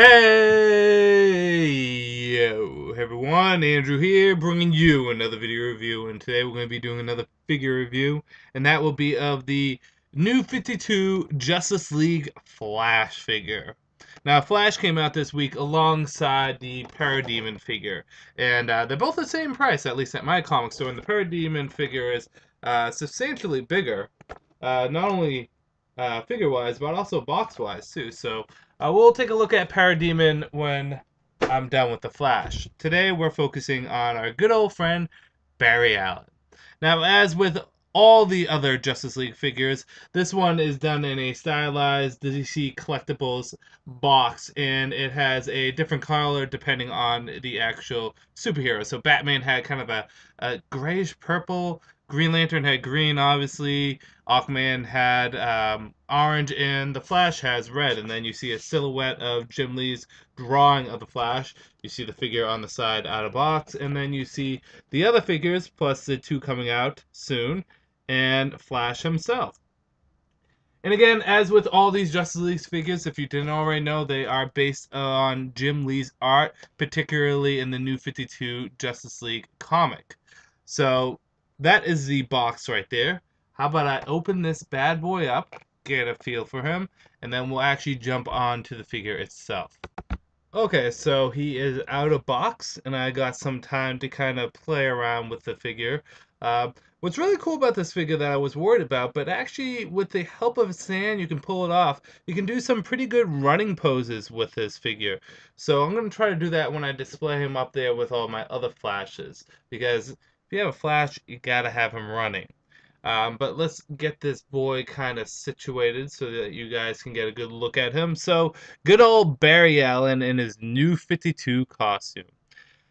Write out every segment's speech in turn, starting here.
Hey, yo, everyone, Andrew here, bringing you another video review, and today we're going to be doing another figure review, and that will be of the New 52 Justice League Flash figure. Now, Flash came out this week alongside the Parademon figure, and they're both the same price, at least at my comic store, and the Parademon figure is substantially bigger, not only figure-wise, but also box-wise, too, so we'll take a look at Parademon when I'm done with the Flash. Today we're focusing on our good old friend Barry Allen. Now, as with all the other Justice League figures, this one is done in a stylized DC Collectibles box, and it has a different color depending on the actual superhero. So Batman had kind of a grayish purple, Green Lantern had green, obviously, Aquaman had orange, and the Flash has red. And then you see a silhouette of Jim Lee's drawing of the Flash. You see the figure on the side out of box, and then you see the other figures, plus the two coming out soon, and Flash himself. And again, as with all these Justice League figures, if you didn't already know, they are based on Jim Lee's art, particularly in the New 52 Justice League comic. So that is the box right there. How about I open this bad boy up, get a feel for him, and then we'll actually jump on to the figure itself. Okay, so he is out of box, and I got some time to kind of play around with the figure. Uh, what's really cool about this figure that I was worried about, but actually with the help of sand, you can pull it off. You can do some pretty good running poses with this figure. So I'm going to try to do that when I display him up there with all my other Flashes, because if you have a Flash, you gotta have him running. But let's get this boy kind of situated so that you guys can get a good look at him. So, good old Barry Allen in his New 52 costume.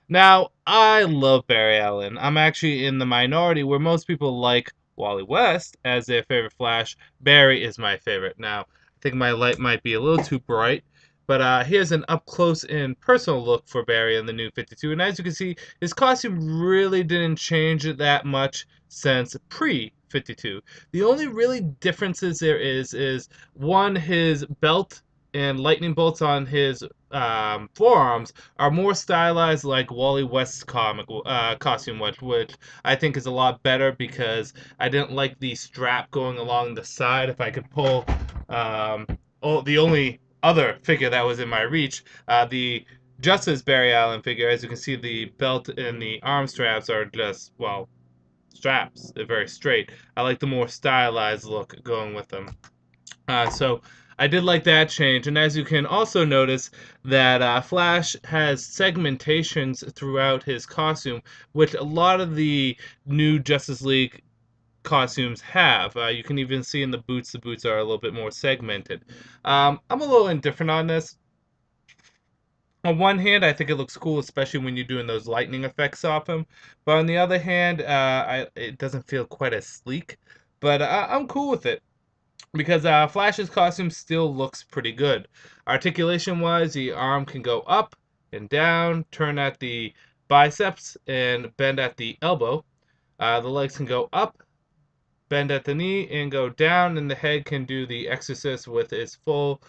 Now, I love Barry Allen. I'm actually in the minority where most people like Wally West as their favorite Flash. Barry is my favorite. Now, I think my light might be a little too bright, but here's an up-close and personal look for Barry in the New 52. And as you can see, his costume really didn't change that much since pre-52. The only really differences there is one, his belt and lightning bolts on his forearms are more stylized like Wally West's costume, which I think is a lot better because I didn't like the strap going along the side. If I could pull the only other figure that was in my reach, the Justice Barry Allen figure, as you can see, the belt and the arm straps are just, well, straps. They're very straight. I like the more stylized look going with them. So I did like that change, and as you can also notice that Flash has segmentations throughout his costume, which a lot of the new Justice League costumes have. You can even see in the boots are a little bit more segmented. I'm a little indifferent on this. On one hand, I think it looks cool, especially when you're doing those lightning effects off him. But on the other hand, it doesn't feel quite as sleek. But I'm cool with it because Flash's costume still looks pretty good. Articulation-wise, the arm can go up and down, turn at the biceps, and bend at the elbow. The legs can go up, bend at the knee, and go down, and the head can do the exorcist with its full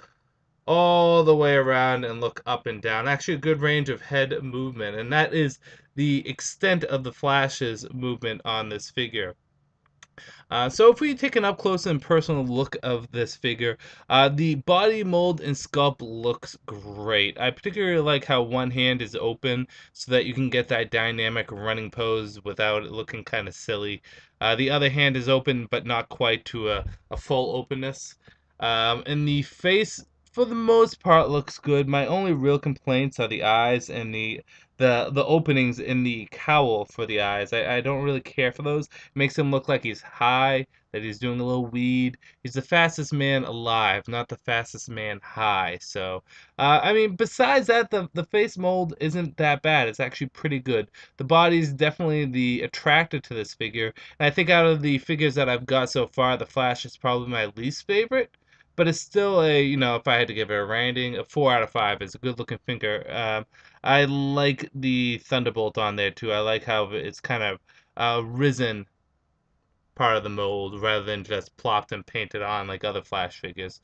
all the way around and look up and down. Actually, a good range of head movement, and that is the extent of the Flash's movement on this figure. So if we take an up-close and personal look of this figure, the body mold and sculpt looks great. I particularly like how one hand is open so that you can get that dynamic running pose without it looking kind of silly. The other hand is open but not quite to a full openness. And the face, for the most part, looks good. My only real complaints are the eyes and the openings in the cowl for the eyes. I don't really care for those. Makes him look like he's high, that he's doing a little weed. He's the fastest man alive, not the fastest man high. So, I mean, besides that, the face mold isn't that bad. It's actually pretty good. The body's definitely the attractor to this figure. And I think out of the figures that I've got so far, the Flash is probably my least favorite. But it's still a, if I had to give it a rating, a 4 out of 5. It's a good looking figure. I like the Thunderbolt on there too. I like how it's kind of risen part of the mold rather than just plopped and painted on like other Flash figures.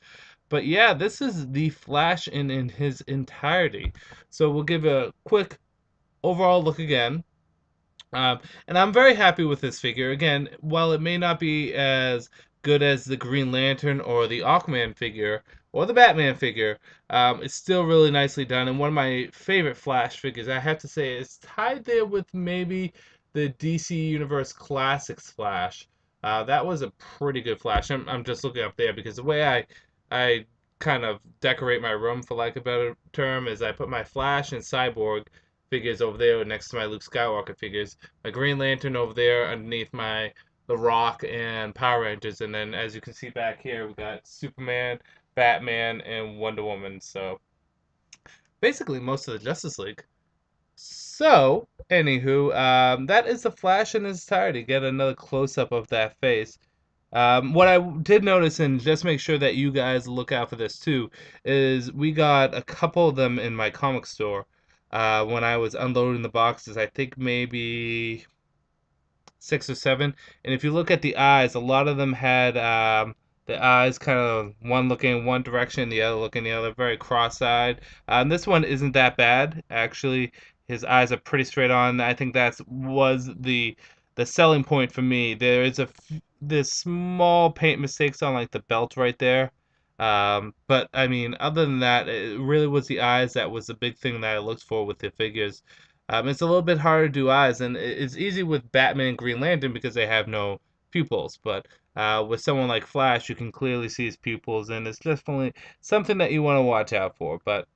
But yeah, this is the Flash in his entirety. So we'll give a quick overall look again. Um, and I'm very happy with this figure. Again, while it may not be as good as the Green Lantern or the Aquaman figure or the Batman figure, it's still really nicely done. And one of my favorite Flash figures, I have to say, is tied there with maybe the DC Universe Classics Flash. That was a pretty good Flash. I'm just looking up there because the way I kind of decorate my room, for lack of a better term, is I put my Flash and Cyborg figures over there next to my Luke Skywalker figures, my Green Lantern over there underneath my The Rock and Power Rangers, and then as you can see back here, we got Superman, Batman, and Wonder Woman. So basically, most of the Justice League. So, anywho, that is the Flash in his entirety. Get another close up of that face. What I did notice, and just make sure that you guys look out for this too, is we got a couple of them in my comic store when I was unloading the boxes. I think maybe 6 or 7. And if you look at the eyes, a lot of them had the eyes kind of one looking one direction, the other looking the other, very cross-eyed. This one isn't that bad, actually. His eyes are pretty straight on. I think that was the selling point for me. There is this small paint mistakes on like the belt right there. But I mean, other than that, it really was the eyes that was the big thing that I looked for with the figures. It's a little bit harder to do eyes, and it's easy with Batman and Green Lantern because they have no pupils. But with someone like Flash, you can clearly see his pupils, and it's definitely something that you want to watch out for. But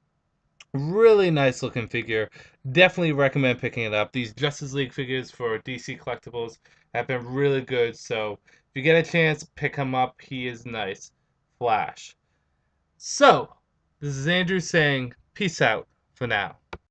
really nice looking figure. Definitely recommend picking it up. These Justice League figures for DC Collectibles have been really good. So if you get a chance, pick him up. He is nice. Flash. So, this is Andrew saying peace out for now.